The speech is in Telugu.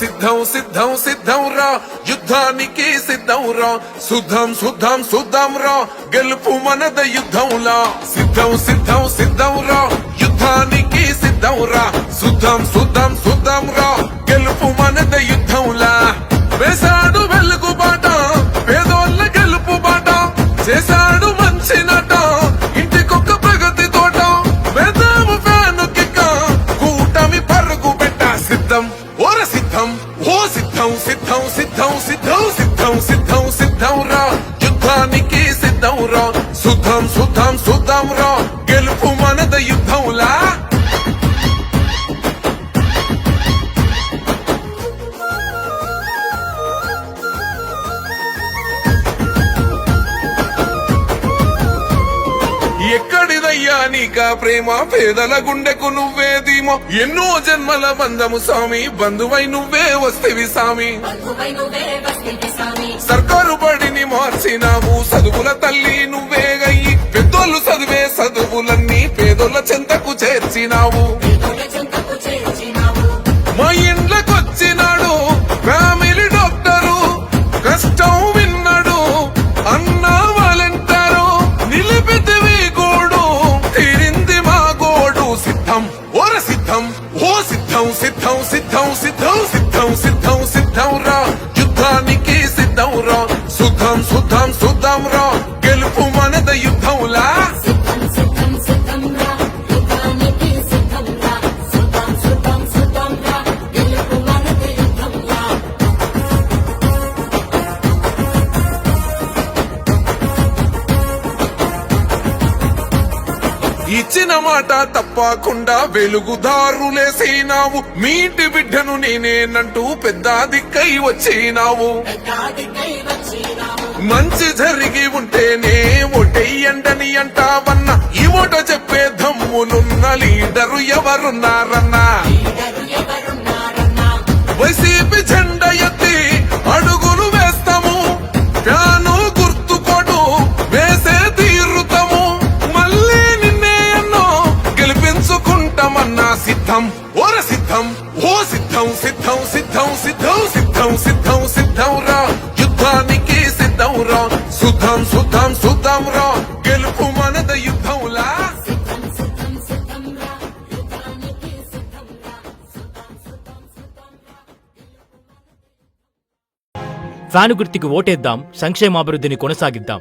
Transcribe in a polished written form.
సిద్ధం సిద్ధం సిద్ధం రా యుద్ధానికి సిద్ధం రా సుద్ధం సుద్ధం సుద్ధం రా గెలుపు మనద యుద్ధంలా సిద్ధం సిద్ధం సిద్ధం రా యుద్ధానికి సిద్ధం రా సుద్ధం సుద్ధం సుద్ధం రా గెలుపు మనద యుద్ధంలా వేసాడు వెలుగు బాట పేదోళ్ళ గెలుపు బాట చేశాడు మంచి నట ఇంటికొక్క ప్రగతి తోట వేదాము ఫ్యాను కిక్క కూటమి పరుగు పెట్ట సిద్ధం ఓర సిద్ధం ఓ సిద్ధం సిద్ధం సిద్ధం సిద్ధం సిద్ధం సిద్ధం సిద్ధం రా యుద్ధానికి సిద్ధం రా సుద్ధం సుద్ధం సుద్ధం రా గెలుపు మనద యుద్ధంలా ఎక్కడిదయ్యా నీకా ప్రేమ పేదల గుండెకు నువ్వే ధీమో ఎన్నో జన్మల బంధము స్వామి బంధువై నువ్వే వస్తేవి స్వామి సర్కారు బడిని మార్చినావు చదువుల తల్లి నువ్వే గయ్యి పెద్దోళ్ళు చదివే చదువులన్నీ పేదోళ్ళ చెంతకు చేర్చినావు మా ఇండ్లకొచ్చినాడు ఫ్యామిలీ డాక్టరు కష్టం విన్నాడు అన్నా వాలంటారు నిలిపితివి గోడు తీరింది మా గోడు సిద్ధం ఓర సిద్ధం ఓ సిద్ధం సిద్ధం సిద్ధం సిద్ధం సిద్ధం సిద్ధం సిద్ధం రా యుద్ధానికి సిద్ధం రా సుద్ధం సుద్ధం సుద్ధం రా గెలుపు మనద యుద్ధంలా ఇచ్చిన మాట తప్పకుండా వెలుగుదారులేసినావు మీ ఇంటి బిడ్డను నేనేనంటూ పెద్ద దిక్కై వచ్చినావు మంచి జరిగి ఉంటేనే ఓటెయ్యండని అంటావన్నా ఈ ఓట చెప్పే దమ్ములున్న లీడరు ఎవరున్నారన్నా వైసీపీ జెండా ఎత్తి అడుగులు వేస్తాము ఫ్యాను గుర్తుకోడు వేసే తీరుతాము మళ్ళీ నిన్నే ఎన్నో గెలిపించుకుంటామన్నా సిద్ధం ఓర సిద్ధం ఓ సిద్ధం సిద్ధం సిద్ధం సిద్ధం సిద్ధం సిద్ధం సిద్ధం రా యుద్ధానికి సిద్ధం రా సుద్ధం సుద్ధం సుద్ధం రా గెలుపు మనద యుద్ధంలా ఫ్యాను గుర్తుకి ఓటేద్దాం, సంక్షేమాభివృద్ధిని కొనసాగిద్దాం.